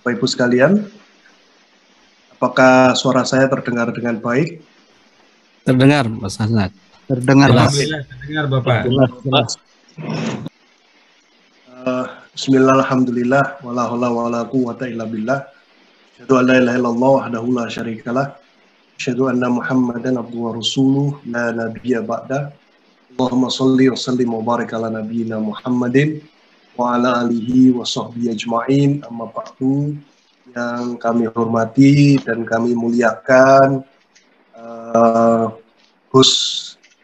Bapak Ibu sekalian, apakah suara saya terdengar dengan baik? Terdengar, Mas Hasan. Terdengar, Jelas. Alhamdulillah, terdengar Bapak. Jelas. Bismillah, alhamdulillah, wala haula wala quwwata illa billah. Asyhadu an la ilaha illallah wahdahu la syarikalah. Asyhadu anna Muhammadan abduhu wa rasuluh la nabiyya ba'da. Allahumma shalli wa sallim wa barik ala nabiyyina Muhammadin wa ala alihi wa sahbihi ajma'in. Amma ba'du. Yang kami hormati dan kami muliakan Gus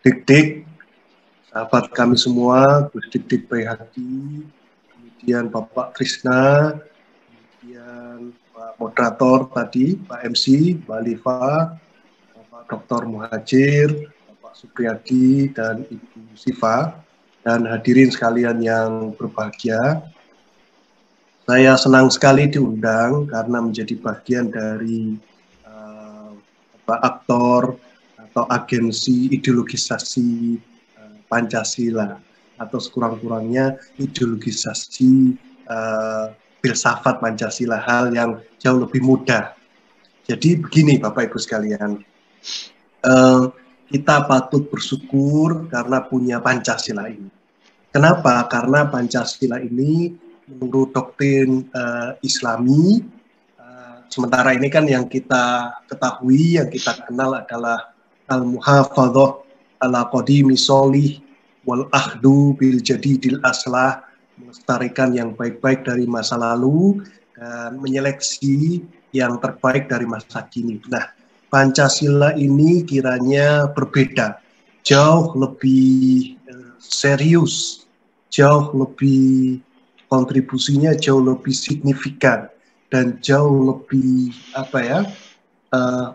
Dik-Dik, sahabat kami semua, Gus Dik-Dik Bayhaqi, kemudian Bapak Krisna, kemudian Pak Moderator tadi, Pak MC, Mbak Liva, Bapak Dr. Muhajir, Bapak Supriyadi, dan Ibu Siva, dan hadirin sekalian yang berbahagia. Saya senang sekali diundang karena menjadi bagian dari aktor atau agensi ideologisasi Pancasila, atau sekurang-kurangnya ideologisasi filsafat Pancasila, hal yang jauh lebih mudah. Jadi begini Bapak Ibu sekalian, kita patut bersyukur karena punya Pancasila ini. Kenapa? Karena Pancasila ini menurut doktrin Islami, sementara ini kan yang kita ketahui, yang kita kenal adalah al-muhafadzah ala qadimi sholih wal ahdu bil jadidil aslah, melestarikan yang baik-baik dari masa lalu dan menyeleksi yang terbaik dari masa kini. Nah, Pancasila ini kiranya berbeda, jauh lebih serius, jauh lebih kontribusinya jauh lebih signifikan dan jauh lebih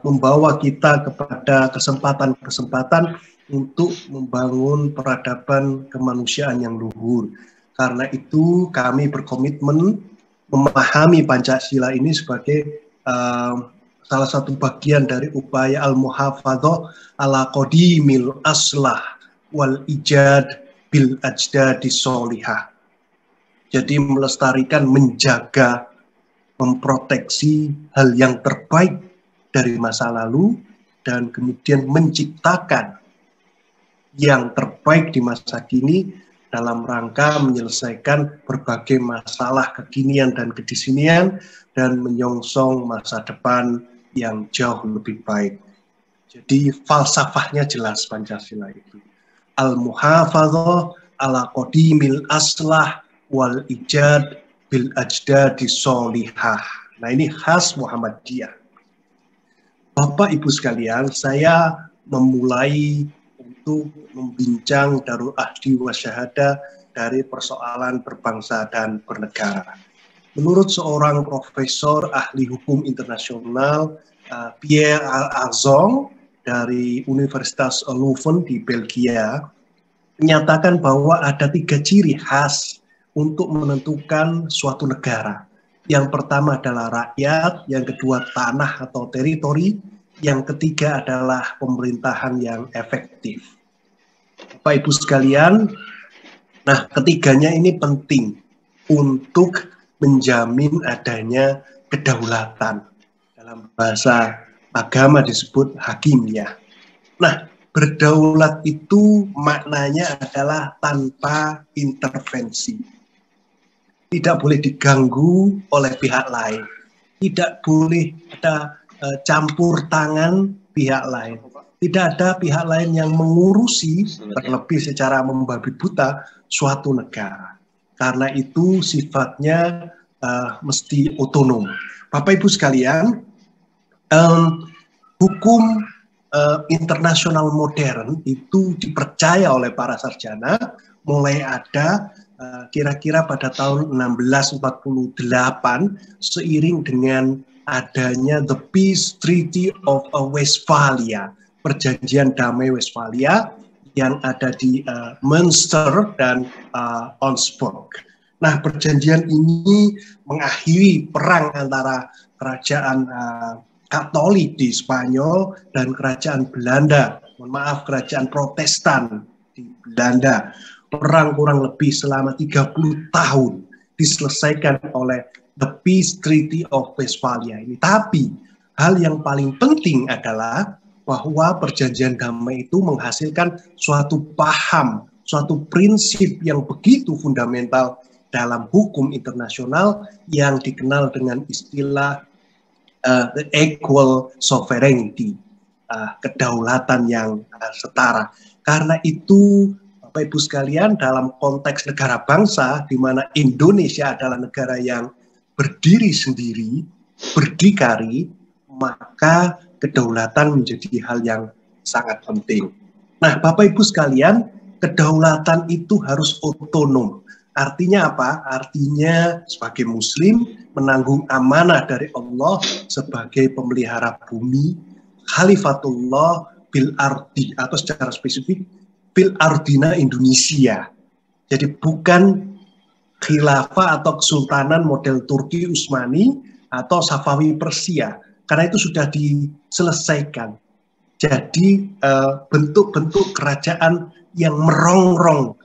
membawa kita kepada kesempatan-kesempatan untuk membangun peradaban kemanusiaan yang luhur. Karena itu kami berkomitmen memahami Pancasila ini sebagai salah satu bagian dari upaya al-muhafadzah ala qadimil aslah wal ijad bil ajdadi sholihah. Jadi melestarikan, menjaga, memproteksi hal yang terbaik dari masa lalu dan kemudian menciptakan yang terbaik di masa kini dalam rangka menyelesaikan berbagai masalah kekinian dan kedisinian dan menyongsong masa depan yang jauh lebih baik. Jadi falsafahnya jelas Pancasila itu. Al-muhafadzah ala qadimil aslah wal ijad bil ajdadi sholihah. Nah, ini khas Muhammadiyah. Bapak Ibu sekalian, saya memulai untuk membincang Darul Ahdi wa Syahadah dari persoalan berbangsa dan bernegara. Menurut seorang profesor ahli hukum internasional, Pierre Arzong dari Universitas Leuven di Belgia, menyatakan bahwa ada 3 ciri khas untuk menentukan suatu negara. Yang pertama adalah rakyat, yang kedua tanah atau teritori, yang ketiga adalah pemerintahan yang efektif. Bapak Ibu sekalian, nah ketiganya ini penting untuk menjamin adanya kedaulatan. Dalam bahasa agama disebut hakimiyah. Nah, berdaulat itu maknanya adalah tanpa intervensi. Tidak boleh diganggu oleh pihak lain. Tidak boleh ada campur tangan pihak lain. Tidak ada pihak lain yang mengurusi terlebih secara membabi buta suatu negara. Karena itu sifatnya mesti otonom. Bapak Ibu sekalian, hukum internasional modern itu dipercaya oleh para sarjana mulai ada kira-kira pada tahun 1648 seiring dengan adanya The Peace Treaty of Westphalia, perjanjian damai Westphalia yang ada di Münster dan Augsburg. Nah, perjanjian ini mengakhiri perang antara kerajaan Katolik di Spanyol dan kerajaan Belanda, kerajaan Protestan di Belanda. Perang kurang lebih selama 30 tahun diselesaikan oleh the Peace Treaty of Westphalia ini. Tapi hal yang paling penting adalah bahwa perjanjian damai itu menghasilkan suatu paham, suatu prinsip yang begitu fundamental dalam hukum internasional yang dikenal dengan istilah the equal sovereignty, kedaulatan yang setara. Karena itu, Bapak Ibu sekalian, dalam konteks negara bangsa, di mana Indonesia adalah negara yang berdiri sendiri, berdikari, maka kedaulatan menjadi hal yang sangat penting. Nah, Bapak Ibu sekalian, kedaulatan itu harus otonom. Artinya apa? Artinya sebagai Muslim menanggung amanah dari Allah sebagai pemelihara bumi, Khalifatullah bil ardi, atau secara spesifik bil ardina Indonesia. Jadi bukan khilafah atau kesultanan model Turki Utsmani atau Safawi Persia, karena itu sudah diselesaikan. Jadi bentuk-bentuk kerajaan yang merongrong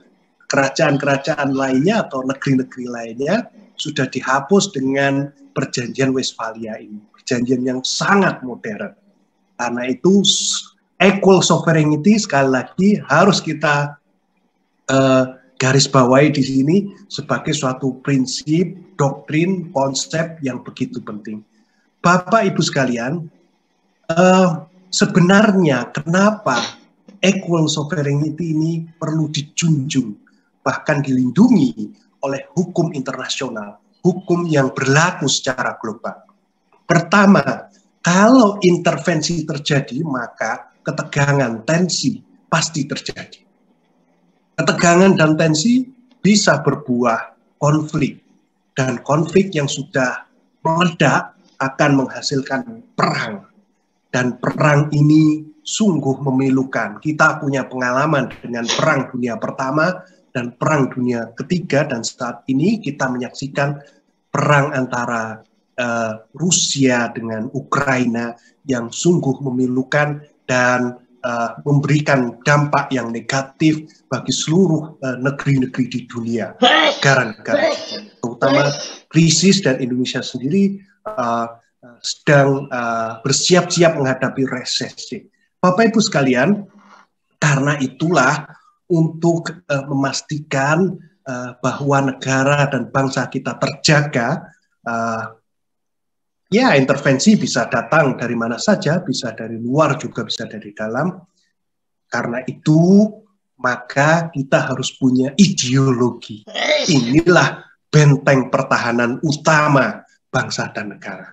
kerajaan-kerajaan lainnya atau negeri-negeri lainnya sudah dihapus dengan perjanjian Westphalia ini. Perjanjian yang sangat modern. Karena itu equal sovereignty sekali lagi harus kita garis bawahi di sini sebagai suatu prinsip, doktrin, konsep yang begitu penting. Bapak Ibu sekalian, sebenarnya kenapa equal sovereignty ini perlu dijunjung, bahkan dilindungi oleh hukum internasional, hukum yang berlaku secara global. Pertama, kalau intervensi terjadi, maka ketegangan, tensi pasti terjadi. Ketegangan dan tensi bisa berbuah konflik, dan konflik yang sudah meledak akan menghasilkan perang. Dan perang ini sungguh memilukan. Kita punya pengalaman dengan Perang Dunia Pertama dan Perang Dunia Ketiga, dan saat ini kita menyaksikan perang antara Rusia dengan Ukraina yang sungguh memilukan dan memberikan dampak yang negatif bagi seluruh negeri-negeri di dunia, negara-negara, terutama krisis, dan Indonesia sendiri sedang bersiap-siap menghadapi resesi. Bapak Ibu sekalian, karena itulah untuk memastikan bahwa negara dan bangsa kita terjaga, ya intervensi bisa datang dari mana saja, bisa dari luar juga bisa dari dalam. Karena itu maka kita harus punya ideologi. Inilah benteng pertahanan utama bangsa dan negara.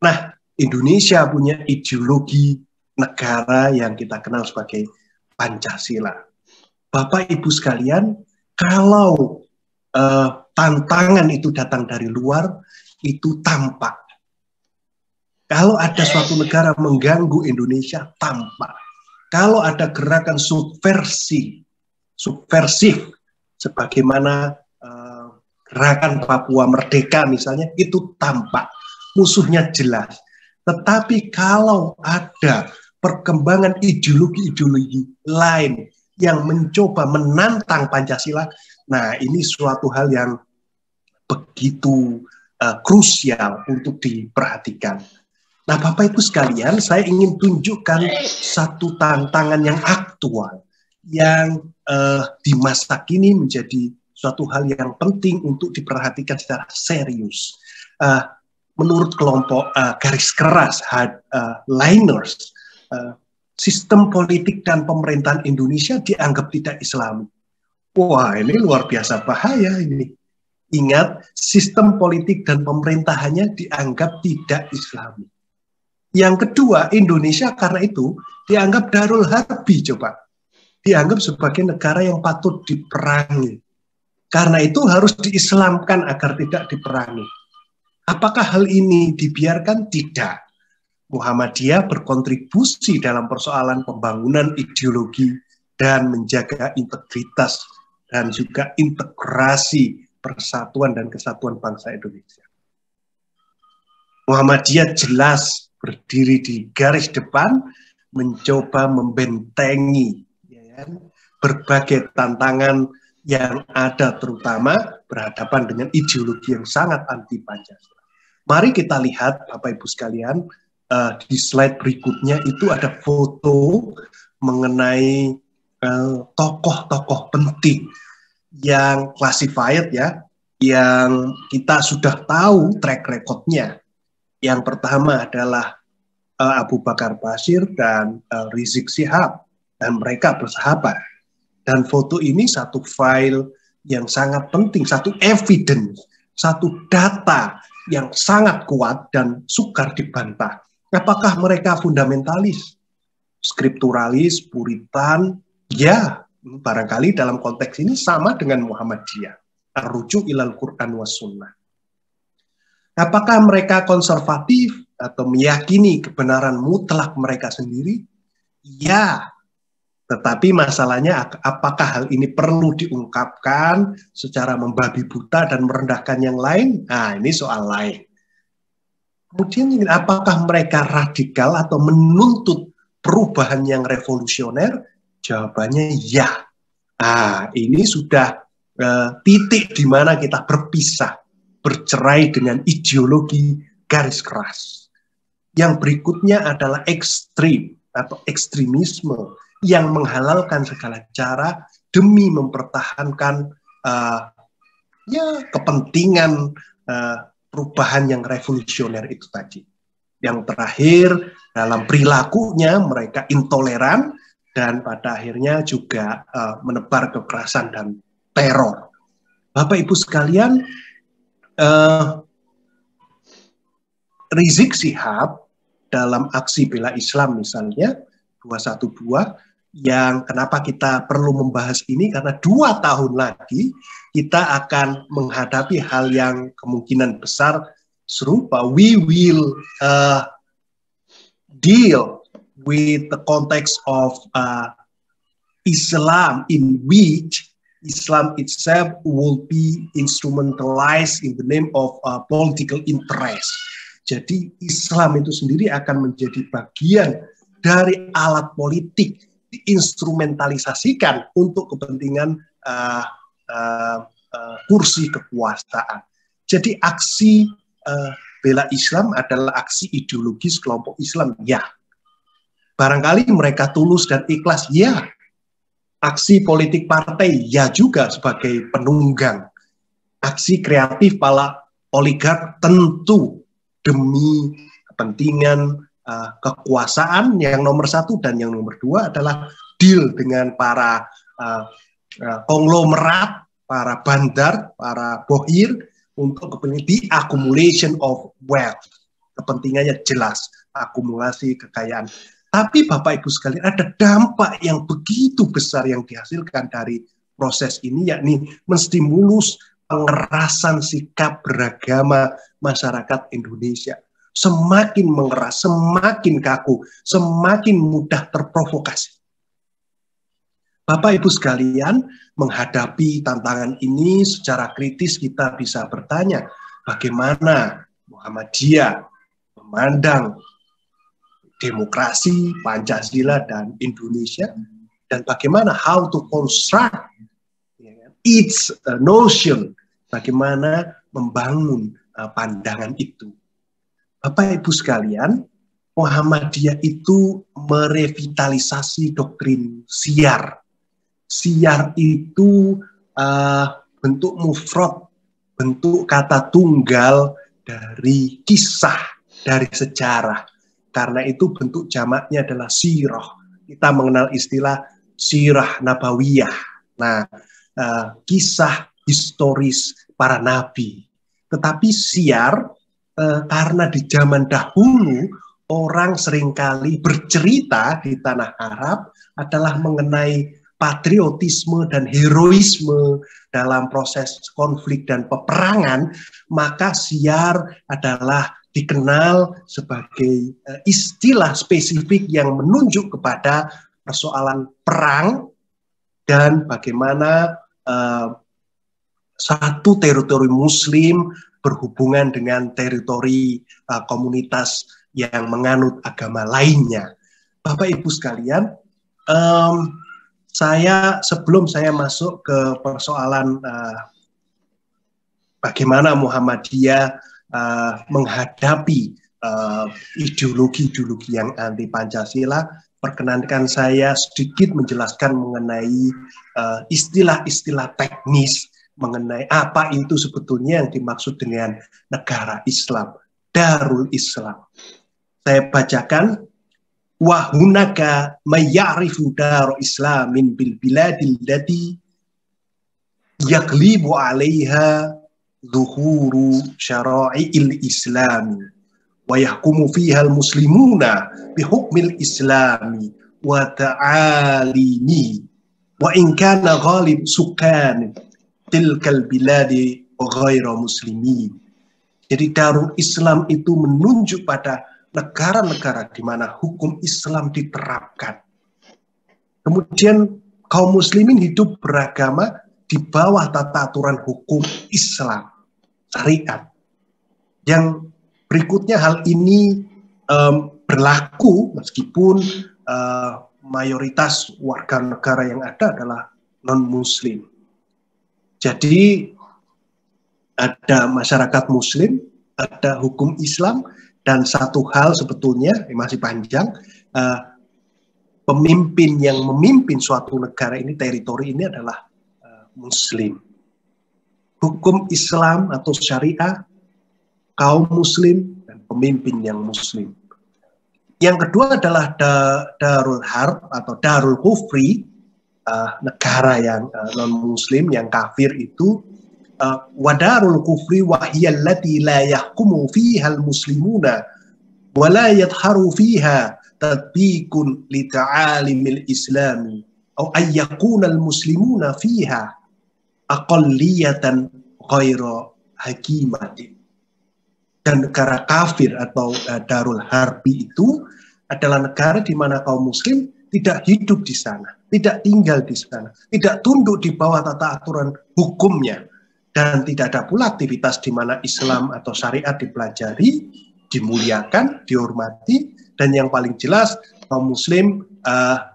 Nah, Indonesia punya ideologi negara yang kita kenal sebagai Pancasila. Bapak Ibu sekalian, kalau tantangan itu datang dari luar, itu tampak. Kalau ada suatu negara mengganggu Indonesia, tampak. Kalau ada gerakan subversif, sebagaimana gerakan Papua Merdeka misalnya, itu tampak. Musuhnya jelas. Tetapi kalau ada perkembangan ideologi-ideologi lain yang mencoba menantang Pancasila, nah ini suatu hal yang begitu krusial untuk diperhatikan. Nah, Bapak Ibu sekalian, saya ingin tunjukkan satu tantangan yang aktual yang di masa kini menjadi suatu hal yang penting untuk diperhatikan secara serius. Menurut kelompok garis keras liners, sistem politik dan pemerintahan Indonesia dianggap tidak Islami. Wah, ini luar biasa bahaya ini. Ingat, sistem politik dan pemerintahannya dianggap tidak Islami. Yang kedua, Indonesia karena itu dianggap darul harbi, coba. Dianggap sebagai negara yang patut diperangi. Karena itu harus diislamkan agar tidak diperangi. Apakah hal ini dibiarkan? Tidak. Muhammadiyah berkontribusi dalam persoalan pembangunan ideologi dan menjaga integritas dan juga integrasi persatuan dan kesatuan bangsa Indonesia. Muhammadiyah jelas berdiri di garis depan, mencoba membentengi berbagai tantangan yang ada, terutama berhadapan dengan ideologi yang sangat anti Pancasila. Mari kita lihat Bapak Ibu sekalian, di slide berikutnya itu ada foto mengenai tokoh-tokoh penting yang classified ya, yang kita sudah tahu track recordnya. Yang pertama adalah Abu Bakar Bashir dan Rizik Syihab, dan mereka bersahabat. Dan foto ini satu file yang sangat penting, satu evidence, satu data yang sangat kuat dan sukar dibantah. Apakah mereka fundamentalis, skripturalis, puritan? Ya, barangkali dalam konteks ini sama dengan Muhammadiyah. Ar-rujuk ilal Quran was sunnah. Apakah mereka konservatif atau meyakini kebenaran mutlak mereka sendiri? Ya, tetapi masalahnya apakah hal ini perlu diungkapkan secara membabi buta dan merendahkan yang lain? Nah, ini soal lain. Kemudian apakah mereka radikal atau menuntut perubahan yang revolusioner? Jawabannya ya. Nah, ini sudah titik di mana kita berpisah, bercerai dengan ideologi garis keras. Yang berikutnya adalah ekstrim atau ekstremisme yang menghalalkan segala cara demi mempertahankan kepentingan perubahan yang revolusioner itu tadi. Yang terakhir, dalam perilakunya mereka intoleran dan pada akhirnya juga menebar kekerasan dan teror. Bapak Ibu sekalian, Rizik Syihab dalam aksi bela Islam misalnya 212, yang kenapa kita perlu membahas ini karena 2 tahun lagi kita akan menghadapi hal yang kemungkinan besar serupa. We will deal with the context of Islam, in which Islam itself will be instrumentalized in the name of political interest. Jadi Islam itu sendiri akan menjadi bagian dari alat politik, diinstrumentalisasikan untuk kepentingan kursi kekuasaan. Jadi aksi bela Islam adalah aksi ideologis kelompok Islam, ya. Barangkali mereka tulus dan ikhlas, ya. Aksi politik partai, ya juga sebagai penunggang. Aksi kreatif para oligark tentu demi kepentingan kekuasaan yang nomor 1, dan yang nomor 2 adalah deal dengan para konglomerat, para bandar, para bohir untuk kepentingan the accumulation of wealth. Kepentingannya jelas, akumulasi kekayaan. Tapi Bapak Ibu sekalian, ada dampak yang begitu besar yang dihasilkan dari proses ini, yakni menstimulus pengerasan sikap beragama masyarakat Indonesia. Semakin mengeras, semakin kaku, semakin mudah terprovokasi. Bapak Ibu sekalian, menghadapi tantangan ini secara kritis kita bisa bertanya, bagaimana Muhammadiyah memandang demokrasi, Pancasila, dan Indonesia, dan bagaimana how to construct its notion, bagaimana membangun pandangan itu. Bapak Ibu sekalian, Muhammadiyah itu merevitalisasi doktrin syiar. Syiar itu bentuk mufrad, bentuk kata tunggal dari kisah, dari sejarah. Karena itu bentuk jamaknya adalah sirah. Kita mengenal istilah sirah nabawiyah. Nah, kisah historis para nabi. Tetapi syiar, karena di zaman dahulu orang seringkali bercerita di tanah Arab adalah mengenai patriotisme dan heroisme dalam proses konflik dan peperangan, maka syiar adalah dikenal sebagai istilah spesifik yang menunjuk kepada persoalan perang dan bagaimana satu teritori Muslim berhubungan dengan teritori komunitas yang menganut agama lainnya. Bapak Ibu sekalian, sebelum saya masuk ke persoalan bagaimana Muhammadiyah menghadapi ideologi-ideologi yang anti Pancasila. Perkenankan saya sedikit menjelaskan mengenai istilah-istilah teknis mengenai apa itu sebetulnya yang dimaksud dengan negara Islam, Darul Islam. Saya bacakan, wa hunaka mayyarifu darul islamin bil biladil lati yaglibu 'alaiha zuhuru syara'i'il islami wa yahkumu fiha al-muslimuna bihukmil islami wa ta'alimi wa in kana ghalib sukan tilkal biladi ghaira muslimin. Jadi Darul Islam itu menunjuk pada negara-negara di mana hukum Islam diterapkan. Kemudian kaum muslimin hidup beragama di bawah tata aturan hukum Islam, syariat. Yang berikutnya hal ini berlaku meskipun mayoritas warga negara yang ada adalah non-muslim. Jadi ada masyarakat muslim, ada hukum Islam, dan satu hal sebetulnya masih panjang, pemimpin yang memimpin suatu negara ini, teritori ini adalah muslim. Hukum Islam atau syariah, kaum muslim, dan pemimpin yang muslim. Yang kedua adalah Darul Harb atau Darul Kufri, negara yang non-muslim, yang kafir itu, wadarul kufri wahiyallati la yahkumu fiha al-muslimuna wa la yadharu fiha tatbiqun li ta'alimil islami aw ayyakuna al-muslimuna fiha aqalliyatan ghaira hakimatin. Dan negara kafir atau Darul Harbi itu adalah negara di mana kaum muslim tidak hidup di sana, tidak tinggal di sana, tidak tunduk di bawah tata aturan hukumnya, dan tidak ada pula aktivitas di mana Islam atau syariat dipelajari, dimuliakan, dihormati, dan yang paling jelas kaum muslim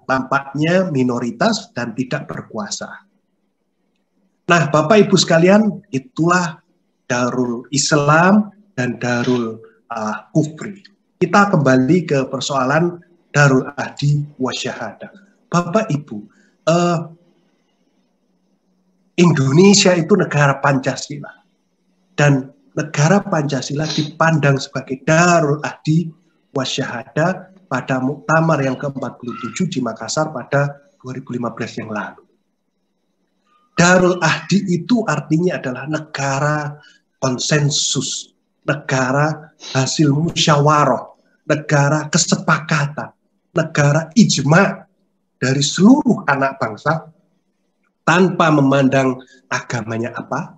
tampaknya minoritas dan tidak berkuasa. Nah, Bapak Ibu sekalian, itulah Darul Islam dan Darul Kufri. Kita kembali ke persoalan Darul Ahdi Wasyahadah. Bapak Ibu, Indonesia itu negara Pancasila, dan negara Pancasila dipandang sebagai Darul Ahdi Wasyahadah pada Muktamar yang ke-47 di Makassar pada 2015 yang lalu. Darul Ahdi itu artinya adalah negara konsensus, negara hasil musyawarah, negara kesepakatan, negara ijma dari seluruh anak bangsa tanpa memandang agamanya apa,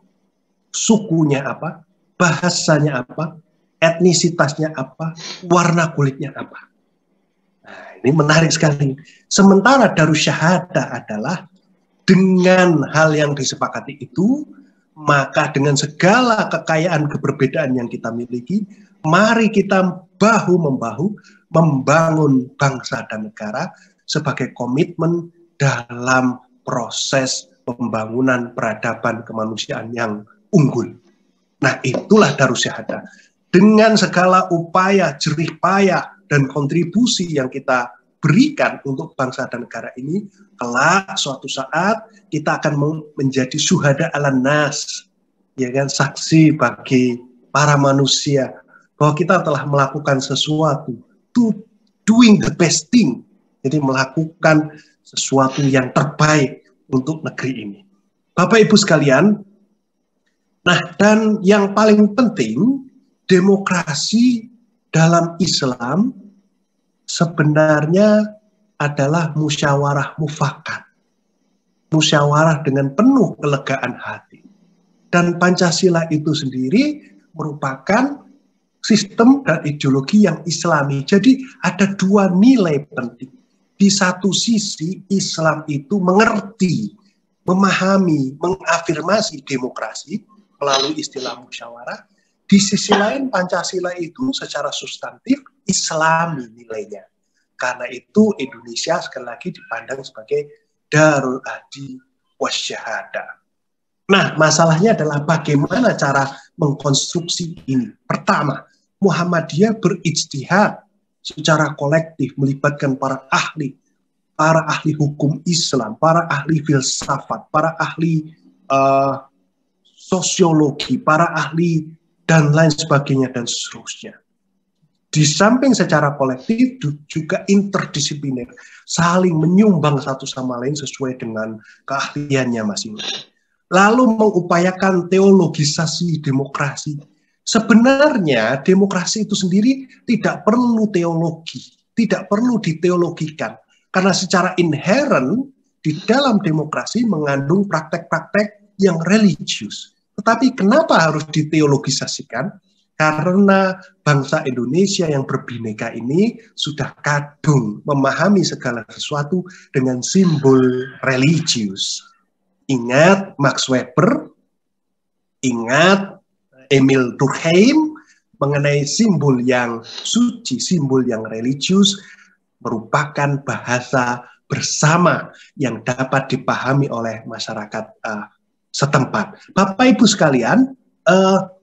sukunya apa, bahasanya apa, etnisitasnya apa, warna kulitnya apa. Nah, ini menarik sekali. Sementara Darus Syahadah adalah dengan hal yang disepakati itu, maka dengan segala kekayaan keberbedaan yang kita miliki, mari kita bahu-membahu membangun bangsa dan negara sebagai komitmen dalam proses pembangunan peradaban kemanusiaan yang unggul. Nah, itulah Darus Syahadah. Dengan segala upaya, jerih payah, dan kontribusi yang kita berikan untuk bangsa dan negara ini, kelak suatu saat kita akan menjadi syuhada ala nas, ya kan, saksi bagi para manusia bahwa kita telah melakukan sesuatu, doing the best thing, jadi melakukan sesuatu yang terbaik untuk negeri ini. Bapak Ibu sekalian, nah, dan yang paling penting, demokrasi dalam Islam sebenarnya adalah musyawarah mufakat, musyawarah dengan penuh kelegaan hati. Dan Pancasila itu sendiri merupakan sistem dan ideologi yang Islami. Jadi ada dua nilai penting. Di satu sisi Islam itu mengerti, memahami, mengafirmasi demokrasi melalui istilah musyawarah. Di sisi lain Pancasila itu secara substantif Islami nilainya. Karena itu Indonesia sekali lagi dipandang sebagai Darul Ahdi Wasyahadah. Nah, masalahnya adalah bagaimana cara mengkonstruksi ini. Pertama, Muhammadiyah berijtihad secara kolektif, melibatkan para ahli hukum Islam, para ahli filsafat, para ahli sosiologi, para ahli dan lain sebagainya dan seterusnya. Di samping secara kolektif juga interdisipliner, saling menyumbang satu sama lain sesuai dengan keahliannya masing-masing. Lalu mengupayakan teologisasi demokrasi. Sebenarnya demokrasi itu sendiri tidak perlu teologi, tidak perlu diteologikan. Karena secara inherent di dalam demokrasi mengandung praktek-praktek yang religius. Tetapi kenapa harus diteologisasikan? Karena bangsa Indonesia yang berbineka ini sudah kadung memahami segala sesuatu dengan simbol religius. Ingat Max Weber, ingat Emil Durkheim mengenai simbol yang suci, simbol yang religius merupakan bahasa bersama yang dapat dipahami oleh masyarakat setempat. Bapak Ibu sekalian,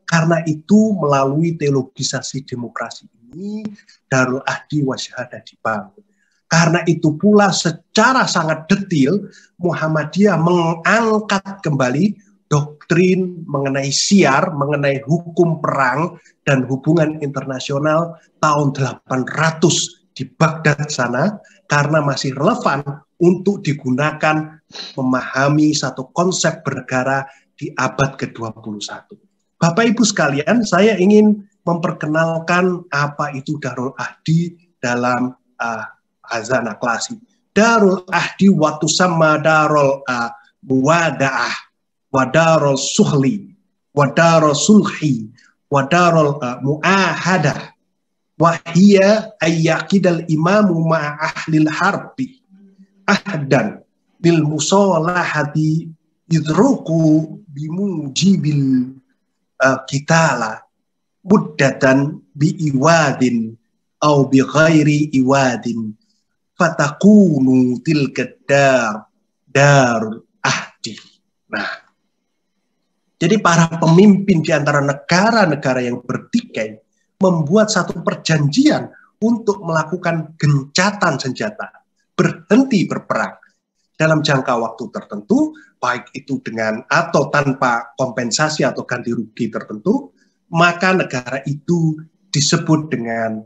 karena itu melalui teologisasi demokrasi ini Darul Ahdi wa Syahadah dibangun. Karena itu pula secara sangat detail Muhammadiyah mengangkat kembali doktrin mengenai syiar, mengenai hukum perang dan hubungan internasional tahun 800 di Baghdad sana, karena masih relevan untuk digunakan memahami satu konsep bernegara di abad ke-21. Bapak Ibu sekalian, saya ingin memperkenalkan apa itu Darul Ahdi dalam Hazanah Klasik. Darul Ahdi watu sama Darul Muwada'ah, Wadarul Suhli, Wadarul Sulhi, Wadarul Mu'ahadah, Wahiyya ayyakidal imamu ma'ahlil harbi, ahdan bil musolahati idruku bimujibil kitala, muddatan bi'iwadin au bi ghairi iwadin, fatakunu tilka darul ahdi. Nah, jadi para pemimpin di antara negara-negara yang bertikai membuat satu perjanjian untuk melakukan gencatan senjata, berhenti berperang dalam jangka waktu tertentu, baik itu dengan atau tanpa kompensasi atau ganti rugi tertentu, maka negara itu disebut dengan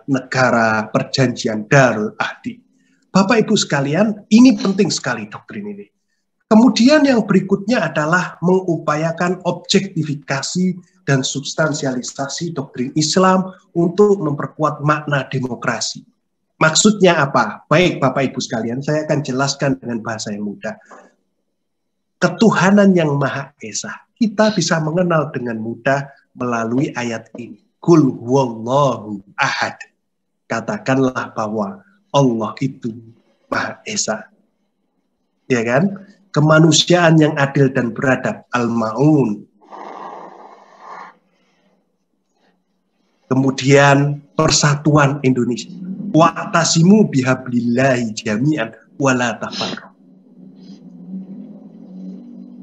negara perjanjian Darul Ahdi. Bapak Ibu sekalian, ini penting sekali doktrin ini. Kemudian yang berikutnya adalah mengupayakan objektifikasi dan substansialisasi doktrin Islam untuk memperkuat makna demokrasi. Maksudnya apa? Baik Bapak Ibu sekalian, saya akan jelaskan dengan bahasa yang mudah. Ketuhanan yang Maha Esa, kita bisa mengenal dengan mudah melalui ayat ini. Qul huwallahu ahad. Katakanlah bahwa Allah itu Maha Esa. Ya kan? Kemanusiaan yang adil dan beradab, Al-Ma'un. Kemudian persatuan Indonesia. Wa'tasimu bihablillahi jami'an wala tafarraqu.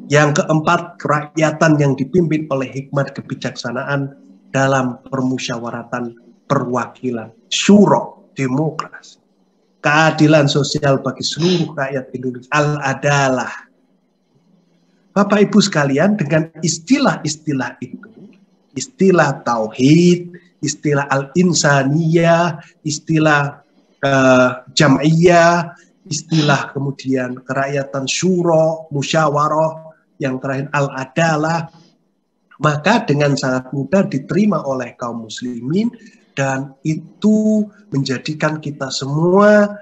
Yang keempat, kerakyatan yang dipimpin oleh hikmat kebijaksanaan dalam permusyawaratan perwakilan, syuro, demokrasi. Keadilan sosial bagi seluruh rakyat Indonesia, al-adalah. Bapak Ibu sekalian, dengan istilah-istilah itu, istilah tauhid, istilah al-insaniyah, istilah jam'iyah, istilah kemudian kerakyatan syuro, musyawarah, yang terakhir al-adalah, maka dengan sangat mudah diterima oleh kaum muslimin dan itu menjadikan kita semua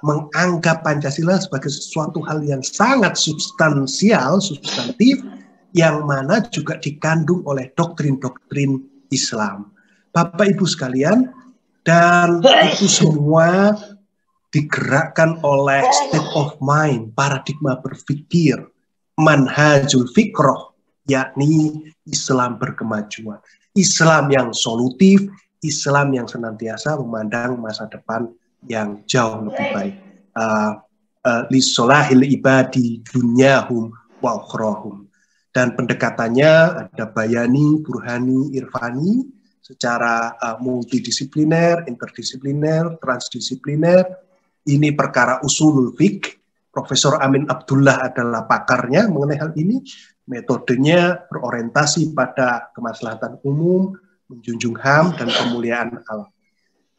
menganggap Pancasila sebagai sesuatu hal yang sangat substantif, yang mana juga dikandung oleh doktrin-doktrin Islam. Bapak Ibu sekalian, dan itu semua digerakkan oleh state of mind, paradigma berpikir, manhajul fikroh, yakni Islam berkemajuan. Islam yang solutif, Islam yang senantiasa memandang masa depan yang jauh lebih baik. Lisolahil ibadi dunyahum wa ukhrahum. Dan pendekatannya ada bayani, burhani, irfani, secara multidisipliner, interdisipliner, transdisipliner. Ini perkara usulul fiqh. Profesor Amin Abdullah adalah pakarnya mengenai hal ini. Metodenya berorientasi pada kemaslahatan umum, menjunjung HAM, dan kemuliaan alam.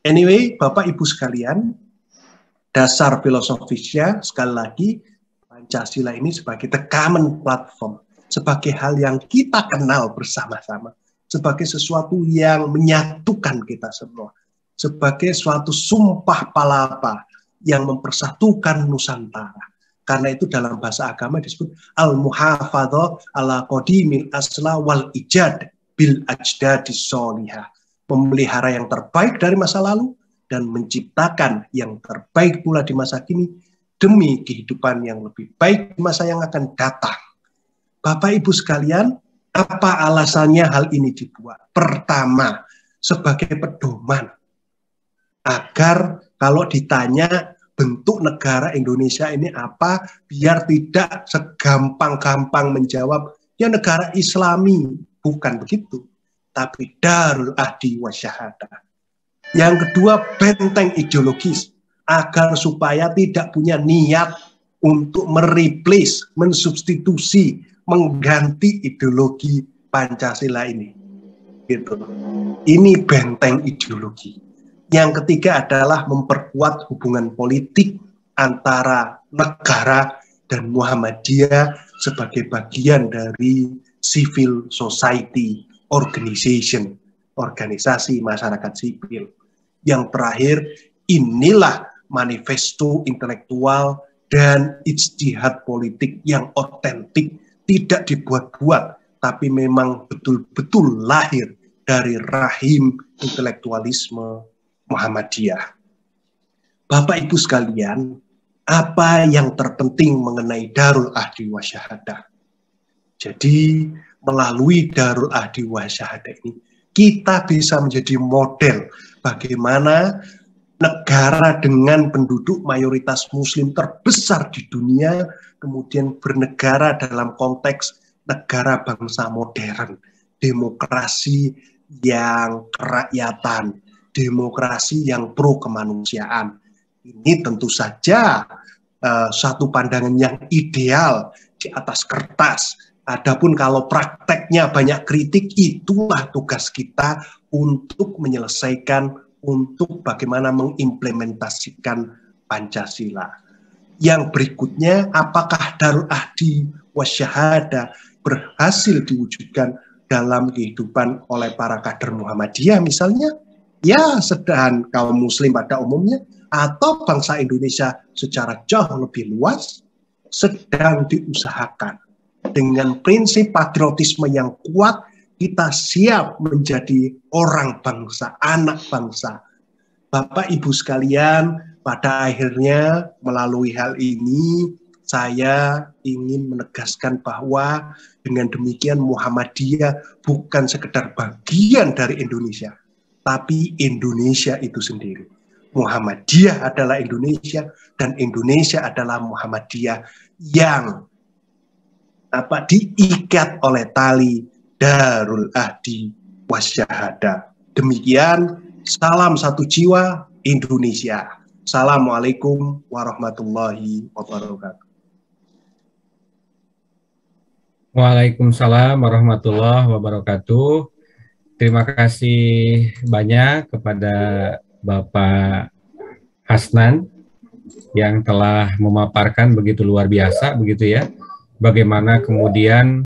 Anyway, Bapak Ibu sekalian, dasar filosofisnya sekali lagi Pancasila ini sebagai the common platform, sebagai hal yang kita kenal bersama-sama, sebagai sesuatu yang menyatukan kita semua, sebagai suatu sumpah palapa yang mempersatukan Nusantara. Karena itu dalam bahasa agama disebut al-muhafadzah ala qadimil asla wal ijad bil ajdadis sholihah. Memelihara yang terbaik dari masa lalu dan menciptakan yang terbaik pula di masa kini demi kehidupan yang lebih baik di masa yang akan datang. Bapak Ibu sekalian, apa alasannya hal ini dibuat? Pertama, sebagai pedoman agar kalau ditanya bentuk negara Indonesia ini apa, biar tidak segampang-gampang menjawab ya negara Islami, bukan begitu, tapi Darul Ahdi Wasyahadah. Yang kedua, benteng ideologis, agar supaya tidak punya niat untuk mereplace, mensubstitusi, mengganti ideologi Pancasila ini. Gitu. Ini benteng ideologi. Yang ketiga adalah memperkuat hubungan politik antara negara dan Muhammadiyah sebagai bagian dari civil society organization, organisasi masyarakat sipil. Yang terakhir, inilah manifesto intelektual dan ijtihad politik yang otentik, tidak dibuat-buat, tapi memang betul-betul lahir dari rahim intelektualisme Muhammadiyah. Bapak Ibu sekalian, apa yang terpenting mengenai Darul Ahdi Wasyahadah? Jadi melalui Darul Ahdi Wasyahadah ini, kita bisa menjadi model bagaimana negara dengan penduduk mayoritas muslim terbesar di dunia, kemudian bernegara dalam konteks negara bangsa modern, demokrasi yang kerakyatan, demokrasi yang pro kemanusiaan. Ini tentu saja satu pandangan yang ideal di atas kertas. Adapun kalau prakteknya banyak kritik, itulah tugas kita untuk menyelesaikan, untuk bagaimana mengimplementasikan Pancasila. Yang berikutnya, apakah Darul Ahdi Wasyahadah berhasil diwujudkan dalam kehidupan oleh para kader Muhammadiyah misalnya? Ya, sedang kaum muslim pada umumnya, atau bangsa Indonesia secara jauh lebih luas, sedang diusahakan. Dengan prinsip patriotisme yang kuat, kita siap menjadi orang bangsa, anak bangsa. Bapak Ibu sekalian, pada akhirnya melalui hal ini, saya ingin menegaskan bahwa dengan demikian Muhammadiyah bukan sekedar bagian dari Indonesia, tapi Indonesia itu sendiri. Muhammadiyah adalah Indonesia, dan Indonesia adalah Muhammadiyah yang diikat oleh tali Darul Ahdi Wasyahadah. Demikian, salam satu jiwa Indonesia. Assalamualaikum warahmatullahi wabarakatuh. Waalaikumsalam warahmatullahi wabarakatuh. Terima kasih banyak kepada Bapak Hasnan yang telah memaparkan begitu luar biasa begitu ya, bagaimana kemudian